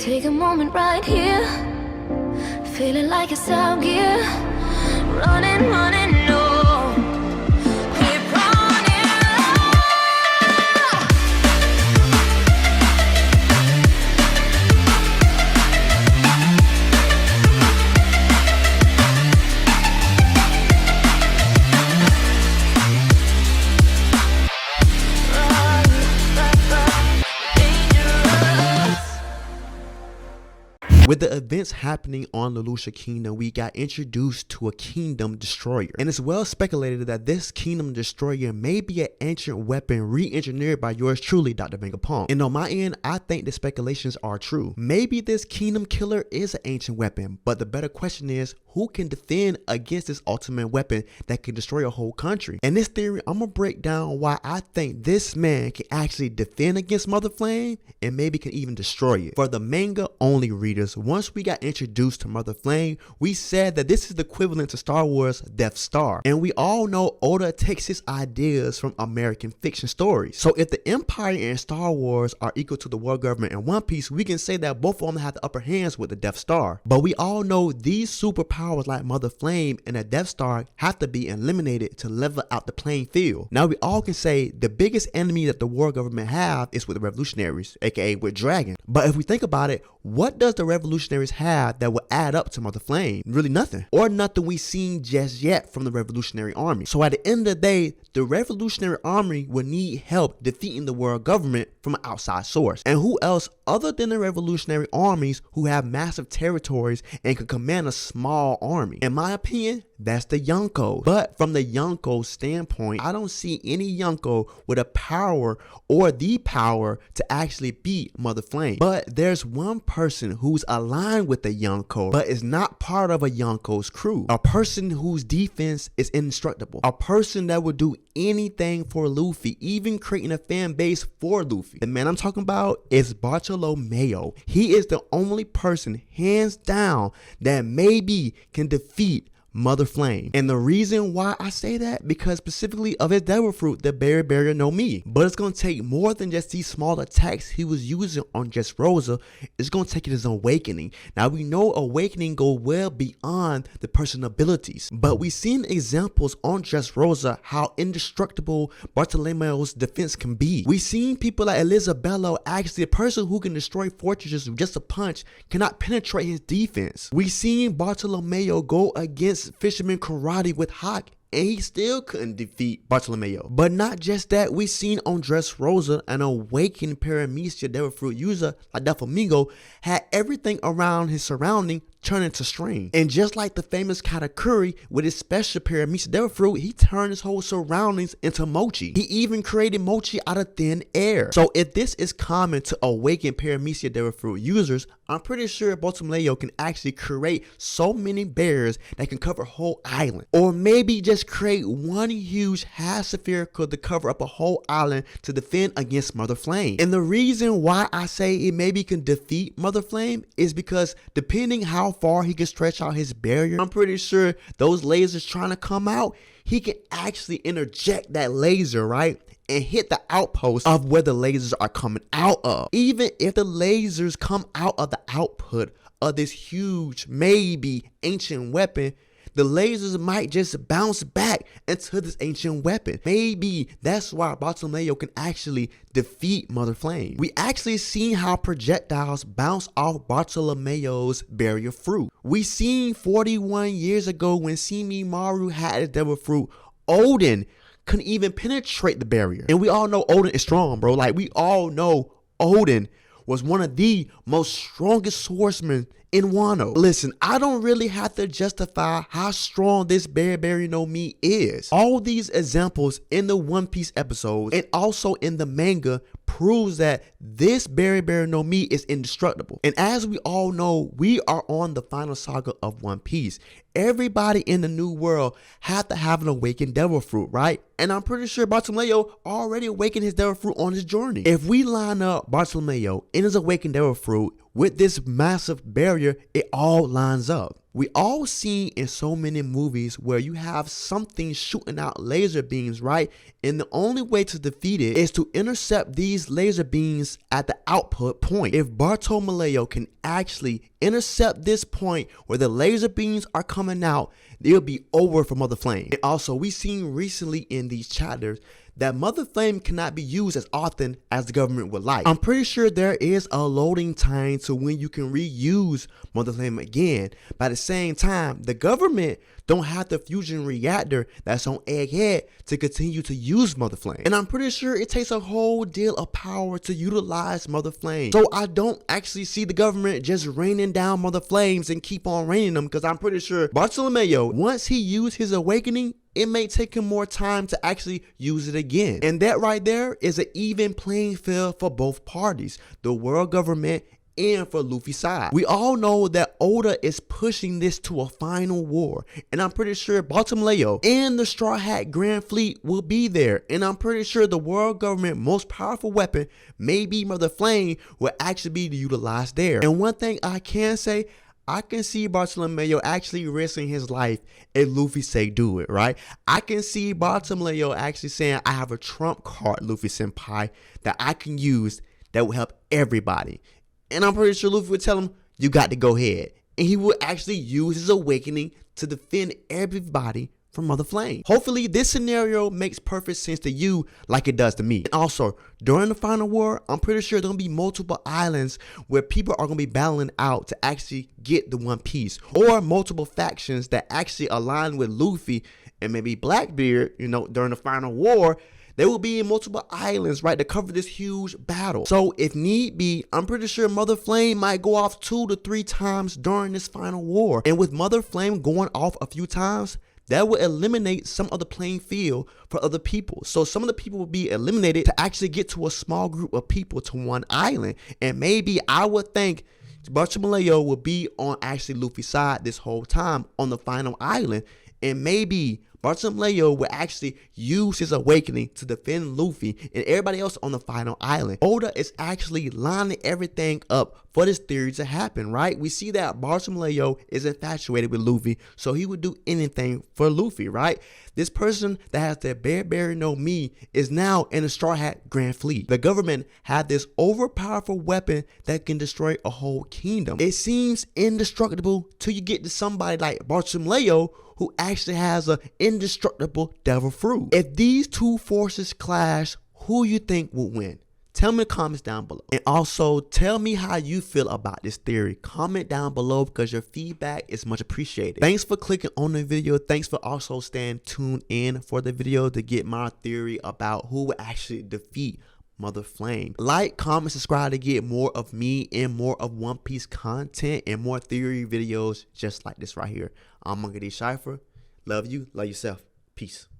Take a moment right here, feeling like it's out gear. Running, running, no. Keep running. With the events happening on the Lucia Kingdom, we got introduced to a Kingdom Destroyer. And it's well speculated that this Kingdom Destroyer may be an ancient weapon re-engineered by yours truly, Dr. Vegapunk. And on my end, I think the speculations are true. Maybe this Kingdom Killer is an ancient weapon, but the better question is, who can defend against this ultimate weapon that can destroy a whole country? In this theory, I'm gonna break down why I think this man can actually defend against Mother Flame and maybe can even destroy it. For the manga only readers, once we got introduced to Mother Flame, we said that this is the equivalent to Star Wars Death Star. And we all know Oda takes his ideas from American fiction stories. So if the Empire and Star Wars are equal to the world government in One Piece, we can say that both of them have the upper hands with the Death Star. But we all know these superpowers like Mother Flame and a Death Star have to be eliminated to level out the playing field. Now we all can say the biggest enemy that the world government have is with the revolutionaries, aka with Dragon. But if we think about it, what does the revolutionaries have that will add up to Mother Flame? Really nothing. Or nothing we seen just yet from the revolutionary army. So at the end of the day, the revolutionary army will need help defeating the world government from an outside source. And who else other than the revolutionary armies who have massive territories and can command a small army? In my opinion, that's the Yonko. But from the Yonko standpoint, I don't see any Yonko with a power or the power to actually beat Mother Flame. But there's one person who's aligned with the Yonko but is not part of a Yonko's crew. A person whose defense is indestructible. A person that would do anything for Luffy, even creating a fan base for Luffy. The man I'm talking about is Bartolomeo. He is the only person, hands down, that maybe can defeat Mother Flame. And the reason why I say that, because specifically of his devil fruit, the Berry Barrier no Mi. But it's going to take more than just these small attacks he was using on just Rosa. It's going to take it as an awakening. Now we know awakening go well beyond the person's abilities, but we've seen examples on just Rosa how indestructible Bartolomeo's defense can be. We've seen people like Elizabello, actually a person who can destroy fortresses with just a punch cannot penetrate his defense. We've seen Bartolomeo go against Fisherman Karate with Hawk, and he still couldn't defeat Bartolomeo. But not just that, we seen on Dressrosa an awakened Paramecia Devil Fruit user like Doflamingo had everything around his surrounding turn into string. And just like the famous Katakuri with his special Paramecia Devil Fruit, he turned his whole surroundings into Mochi. He even created Mochi out of thin air. So if this is common to awaken Paramecia Devil Fruit users, I'm pretty sure Bartolomeo can actually create so many bears that can cover a whole island. Or maybe just create one huge half spherical to cover up a whole island to defend against Mother Flame. And the reason why I say it maybe can defeat Mother Flame is because depending how far he can stretch out his barrier, I'm pretty sure those lasers trying to come out, he can actually interject that laser, right? And hit the outpost of where the lasers are coming out of. Even if the lasers come out of the output of this huge, maybe ancient weapon, the lasers might just bounce back into this ancient weapon. Maybe that's why Bartolomeo can actually defeat Mother Flame. We actually seen how projectiles bounce off Bartolomeo's barrier fruit. We seen 41 years ago when Simimaru had his devil fruit, Odin couldn't even penetrate the barrier. And we all know Odin is strong, bro. Like, we all know Odin was one of the most strongest swordsmen in Wano. Listen, I don't really have to justify how strong this Berry Barrier no Mi is. All these examples in the One Piece episodes and also in the manga proves that this Berry Barrier no Mi is indestructible. And as we all know, we are on the final saga of One Piece. Everybody in the new world have to have an awakened devil fruit, right? And I'm pretty sure Bartolomeo already awakened his devil fruit on his journey. If we line up Bartolomeo in his awakened devil fruit with this massive barrier Destroyer, it all lines up. We all seen in so many movies where you have something shooting out laser beams, right? And the only way to defeat it is to intercept these laser beams at the output point. If Bartolomeo can actually intercept this point where the laser beams are coming out, they'll be over for Mother Flame. And also, we seen recently in these chapters that Mother Flame cannot be used as often as the government would like. I'm pretty sure there is a loading time to when you can reuse Mother Flame again. But at the same time, the government don't have the fusion reactor that's on Egghead to continue to use Mother Flame. And I'm pretty sure it takes a whole deal of power to utilize Mother Flame. So I don't actually see the government just raining down Mother Flames and keep on raining them, because I'm pretty sure Bartolomeo, once he used his awakening, it may take him more time to actually use it again. And that right there is an even playing field for both parties, the world government and for Luffy's side. We all know that Oda is pushing this to a final war, and I'm pretty sure Bartolomeo and the Straw Hat Grand Fleet will be there, and I'm pretty sure the world government most powerful weapon, maybe Mother Flame, will actually be utilized there. And one thing I can say, I can see Bartolomeo actually risking his life if Luffy say do it, right? I can see Bartolomeo actually saying, I have a trump card, Luffy Senpai, that I can use that will help everybody. And I'm pretty sure Luffy would tell him, you got to go ahead. And he would actually use his awakening to defend everybody from Mother Flame. Hopefully this scenario makes perfect sense to you like it does to me. And also, during the final war, I'm pretty sure there's gonna be multiple islands where people are gonna be battling out to actually get the One Piece, or multiple factions that actually align with Luffy and maybe Blackbeard, you know, during the final war. They will be in multiple islands, right, to cover this huge battle. So if need be, I'm pretty sure Mother Flame might go off 2 to 3 times during this final war. And with Mother Flame going off a few times, that will eliminate some of the playing field for other people. So some of the people will be eliminated to actually get to a small group of people to one island. And maybe I would think Bartolomeo will be on actually Luffy's side this whole time on the final island. And maybe Bartolomeo will actually use his awakening to defend Luffy and everybody else on the final island. Oda is actually lining everything up for this theory to happen, right? We see that Bartolomeo is infatuated with Luffy, so he would do anything for Luffy, right? This person that has the Bear no Me is now in the Straw Hat Grand Fleet. The government had this overpowerful weapon that can destroy a whole kingdom. It seems indestructible till you get to somebody like Bartolomeo, who actually has an indestructible devil fruit. If these two forces clash, who you think will win? Tell me in the comments down below. And also, tell me how you feel about this theory. Comment down below because your feedback is much appreciated. Thanks for clicking on the video. Thanks for also staying tuned in for the video to get my theory about who will actually defeat Mother Flame. Like, comment, subscribe to get more of me and more of One Piece content and more theory videos just like this right here. I'm Monkey D. Cypher. Love you. Love yourself. Peace.